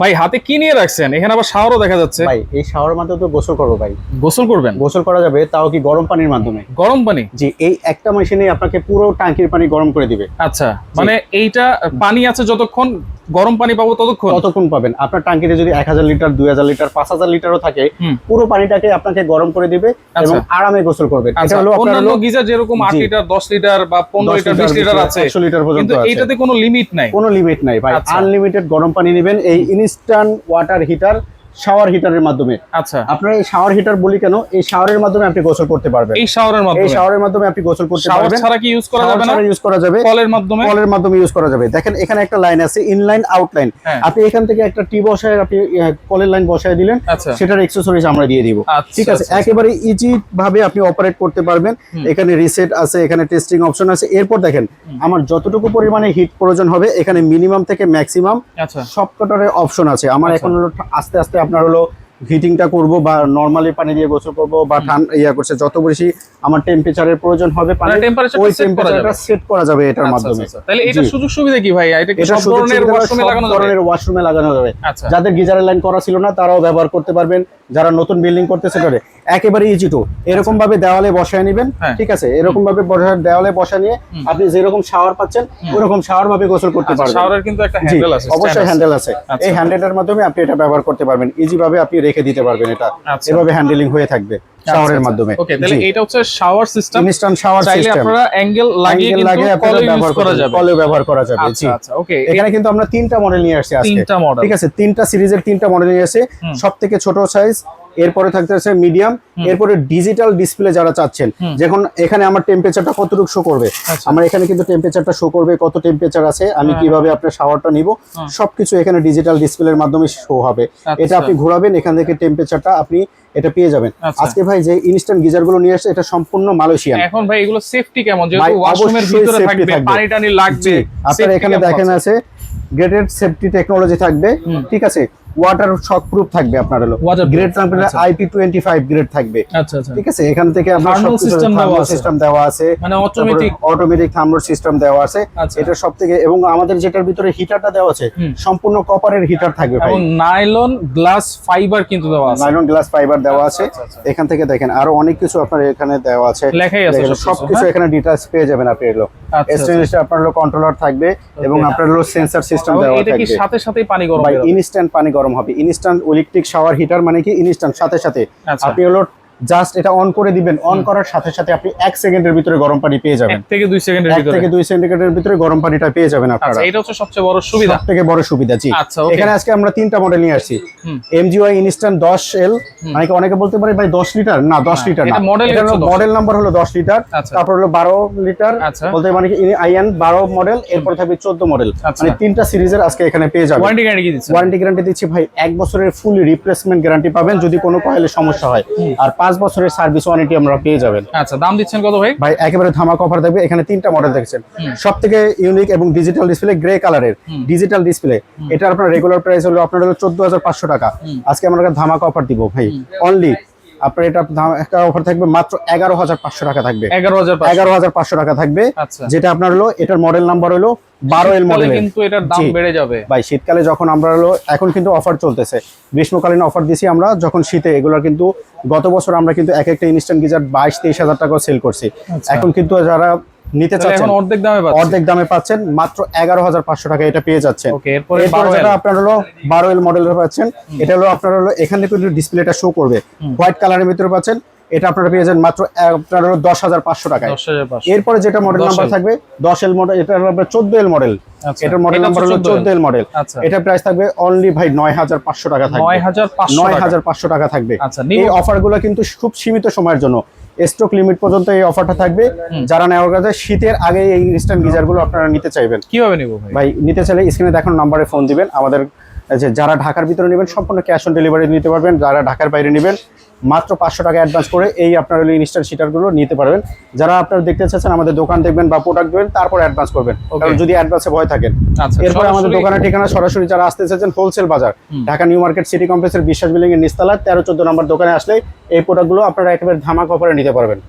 ভাই হাতে কি নিয়ে রাখছেন? এখানে আবার শাওয়ারও দেখা যাচ্ছে। ভাই এই শাওয়ারের মাধ্যমে তো গোসল করবো ভাই। গোসল করবেন? গোসল করা যাবে, তাও কি গরম পানির মাধ্যমে। গরম পানি? জি, এই একটা মেশিনে আপনাকে পুরো ট্যাঙ্কির পানি গরম করে দিবে। আচ্ছা, মানে এইটা পানি আছে যতক্ষণ গরম পানি পাবো ততক্ষণ পাবেন। আপনার ট্যাঙ্কিতে যদি 1000 লিটার 2000 লিটার 5000 লিটারও থাকে, পুরো পানিটাকে আপনাকে গরম করে দিবে এবং আরামে গোসল করবেন। এটা হলো অন্যান্য গিজার যেরকম 8 লিটার 10 লিটার বা 15 লিটার 20 লিটার আছে, 100 লিটার পর্যন্ত কিন্তু আছে। এইটাতে কোনো লিমিট নাই। কোনো লিমিট নাই ভাই, আনলিমিটেড গরম পানি নেবেন এই ইনস্ট্যান্ট ওয়াটার হিটার শাওয়ার হিটারের মাধ্যমে। আচ্ছা, আপনারা এই শাওয়ার হিটার বলি কেন, এই শাওয়ারের মাধ্যমে আপনি গোসল করতে পারবেন। এই শাওয়ারের মাধ্যমে আপনি গোসল করতে শাওয়ার পারবেন। ছাড়া কি ইউজ করা যাবে না? ইউজ করা যাবে, কলের মাধ্যমে ইউজ করা যাবে। দেখেন এখানে একটা লাইন আছে, ইনলাইন আউটলাইন। আপনি এখান থেকে একটা টি বসায় আপনি কলের লাইন বসায় দিলেন, সেটার অ্যাকসেসরিজ আমরা দিয়ে দিব। ঠিক আছে, একেবারে ইজি ভাবে আপনি অপারেট করতে পারবেন। এখানে রিসেট আছে, এখানে টেস্টিং অপশন আছে। এরপর দেখেন আমার যতটুকু পরিমাণে হিট প্রয়োজন হবে, এখানে মিনিমাম থেকে ম্যাক্সিমাম সবকটার অপশন আছে। আমার এখন হলো আস্তে আস্তে আপনার হলো হিটিংটা করব বা নরমালি পানি দিয়ে গোসল করব বা ঠান্ডা করছে, যত বেশি আমার টেম্পারেচারের প্রয়োজন হবে পানি ওই টেম্পারেচারটা সেট করা যাবে এটার মাধ্যমে। তাহলে এটা সুযোগ সুবিধা কি ভাই? এটা কি সব ধরনের ওয়াশরুমে লাগানো যাবে। যাদের গিজারের লাইন করা ছিল না তারাও ব্যবহার করতে পারবেন, যারা নতুন বিল্ডিং করতেছে তারা একেবারে ইজি টু এরকম ভাবে দেওয়ালে বসায় নেবেন। ঠিক আছে, এরকম ভাবে দেওয়ালে বসা নিয়ে আপনি যেরকম শাওয়ার পাচ্ছেন ওরকম শাওয়ার ভাবে গোসল করতে পারবেন। শাওয়ারের কিন্তু একটা হ্যান্ডেল আছে, অবশ্যই হ্যান্ডেল আছে। এই হ্যান্ডেলের মাধ্যমে আপনি এটা ব্যবহার করতে পারবেন, ইজি ভাবে আপনি রেখে দিতে পারবেন। এটা এভাবে হ্যান্ডেলিং হয়ে থাকবে শাওয়ারের মাধ্যমে। ওকে, তাহলে এটা হচ্ছে shower system, instant shower system. চাইলে আপনারা অ্যাঙ্গেল লাগিয়ে কিন্তু কলে ইউজ করা যাবে, কলে ব্যবহার করা যাবে। জি আচ্ছা, ওকে। এখানে কিন্তু আমরা তিনটা মডেল নিয়ে আসছি আজকে। তিনটা মডেল, ঠিক আছে, তিনটা সিরিজের তিনটা মডেল নিয়ে আসছে। সবথেকে ছোট সাইজ, এরপরে থাকতেছে মিডিয়াম, এরপরে ডিজিটাল ডিসপ্লে যারা চাচ্ছেন, যখন এখানে আমার টেম্পারেচারটা কতটুকু শো করবে, আমার এখানে কিন্তু টেম্পারেচারটা শো করবে, কত টেম্পারেচার আছে, আমি কিভাবে আপনার শাওয়ারটা নিব সবকিছু এখানে ডিজিটাল ডিসপ্লের মাধ্যমে শো হবে। এটা আপনি ঘোরাবেন, এখান থেকে টেম্পারেচারটা আপনি এটা পেয়ে যাবেন। আজকে ভাই যে ইনস্ট্যান্ট গিজার গুলো নিয়ে আসছে এটা সম্পূর্ণ মালয়েশিয়ান। এখন ভাই এগুলো সেফটি কেমন? যেহেতু ওয়াশরুমের ভিতরে থাকবে, পানি টানি লাগবে, আপনারা এখানে দেখেন আছে গ্রেডেড সেফটি টেকনোলজি থাকবে। ঠিক আছে, ওয়াটার শক প্রুফ থাকবে, আপনার হলো গ্রেড থাকবে IP25 গ্রেড থাকবে। ঠিক আছে, এখান থেকে আপনার সিস্টেম দেওয়া আছে, মানে অটোমেটিক থার্মোল সিস্টেম দেওয়া আছে। এটা সবথেকে, এবং আমাদের যেটার ভিতরে হিটারটা দেওয়া আছে সম্পূর্ণ কপারের হিটার থাকবে ভাই, এবং নাইলন গ্লাস ফাইবার কিন্তু দেওয়া আছে, নাইলন গ্লাস ফাইবার দেওয়া আছে। এখান থেকে দেখেন আরো অনেক কিছু আপনার এখানে দেওয়া আছে, লেখাই আছে সবকিছু এখানে ডিটেইলস পেয়ে যাবেন আপনি। এলো এসএনএস আপনার হলো কন্ট্রোলার থাকবে এবং আপনার হলো সেন্সর সিস্টেম দেওয়া থাকবে। এটা কি সাথে সাথেই পানি গরম হবে? ইনস্ট্যান্ট পানি গরম হবে। ইনস্ট্যান্ট ইলেকট্রিক শাওয়ার হিটার মানে কি ইনস্ট্যান্ট, সাথে সাথে আপনি হলো জাস্ট এটা অন করে দিবেন, অন করার সাথে সাথে আপনি 1 সেকেন্ডের ভিতরে গরম পানি পেয়ে যাবেন। 1 থেকে 2 সেকেন্ডের ভিতরে, 1 থেকে 2 সেকেন্ডের ভিতরে গরম পানিটা পেয়ে যাবেন আপনারা। আচ্ছা, এটা হচ্ছে সবচেয়ে বড় সুবিধা, সবথেকে বড় সুবিধা। জি, এখানে আজকে আমরা তিনটা মডেল নিয়ে আসছি। MGY ইনস্ট্যান্ট 10L, মানে কি অনেকে বলতে পারে ভাই 10 লিটার না, 10 লিটার না, মডেল নাম্বার হলো 10 লিটার, তারপর হলো 12 লিটার, বলতে মানে কি IN 12 মডেল, এরপর থাকবে 14 মডেল, মানে তিনটা সিরিজের আজকে এখানে পেয়ে যাবেন। ওয়ারেন্টি গ্যারান্টি কি দিচ্ছেন? ওয়ারেন্টি গ্যারান্টি দিচ্ছি ভাই 1 বছরের ফুল রিপ্লেসমেন্ট গ্যারান্টি পাবেন যদি কোনো কয়েলে সমস্যা হয়, আর 5 বছরের সার্ভিস ওয়ারেন্টি আমরা পেয়ে যাবেন। আচ্ছা, দাম দিচ্ছেন কত ভাই? ভাই একেবারে ধামাকা অফার থাকবে। এখানে তিনটা মডেল দেখছেন, সবথেকে ইউনিক এবং ডিজিটাল ডিসপ্লে, গ্রে কালারের ডিজিটাল ডিসপ্লে। এটা আপনার রেগুলার প্রাইস হলো আপনার হলো 14500 টাকা। আজকে আমরা ধামাকা অফার দিব ভাই, অনলি আপনার এটা অফার থাকবে মাত্র 11500 টাকা থাকবে। 11500 টাকা থাকবে, যেটা আপনার হলো এটার মডেল নাম্বার হলো 12L মডেল। কিন্তু এটার দাম বেড়ে যাবে ভাই শীতকালে, যখন আমরা হলো এখন কিন্তু অফার চলতেছে, গ্রীষ্মকালীন অফার দিছি আমরা যখন শীতে, এগুলোর কিন্তু গত বছর আমরা কিন্তু এক একটা ইনস্ট্যান্ট গিজার 22-23 হাজার টাকা সেল করছি। এখন কিন্তু যারা নিতে চাচ্ছেন অর্ধেক দামে পাচ্ছেন, মাত্র 11500 টাকা এটা পেয়ে যাচ্ছেন। এরপরে যেটা আপনার হলো 12L মডেলের পাচ্ছেন, এটা হলো আপনার হলো এখানে কিন্তু ডিসপ্লেটা শো করবে, হোয়াইট কালারের ভিতরে পাচ্ছেন। এটা আপনারা পেয়ে যাবেন মাত্র আপনার হলো 10500 টাকায়। এরপরে যেটা মডেল নাম্বার থাকবে 10L মডেল, এটা হলো 14L মডেল, এটার মডেল নাম্বার হলো 14L মডেল। এটা প্রাইস থাকবে অনলি ভাই 9500 টাকা থাকবে, 9500 টাকা থাকবে। এই অফারগুলো কিন্তু খুব সীমিত সময়ের জন্য, স্টক লিমিট পর্যন্ত এই অফারটা থাকবে। যারা নেওয়ার কাছে শীতের আগে এই ইনস্ট্যান্ট গিজার গুলো আপনারা নিতে চাইবেন, কিভাবে নিব ভাই? নিতে চাইলে স্ক্রিনে দেখানো নাম্বারে ফোন দিবেন। আমাদের যারা ঢাকার ভিতরে নেবেন সম্পূর্ণ ক্যাশ অন ডেলিভারি নিতে পারবেন, যারা ঢাকার বাইরে নেবেন মাত্র 500 টাকা অ্যাডভান্স করে এই আপনার ইনস্ট্যান্ট শিটারগুলো নিতে পারবেন। যারা আপনারা দেখতে চাচ্ছেন আমাদের দোকান দেখবেন বা প্রোডাক্ট দেবেন, তারপর অ্যাডভান্স করবেন, কারণ যদি অ্যাডভান্সে ভয় থাকেন। এরপর আমাদের দোকানের ঠিকানা সরাসরি যারা আসতে চাচ্ছেন হোলসেল বাজার, ঢাকা নিউ মার্কেট সিটি কমপ্লেক্সের বিশ্বাস বিল্ডিং এর নিচতলা 13-14 নম্বর দোকানে আসলে এই প্রোডাক্টগুলো আপনারা একেবারে ধামাকা অফারে নিতে পারবেন।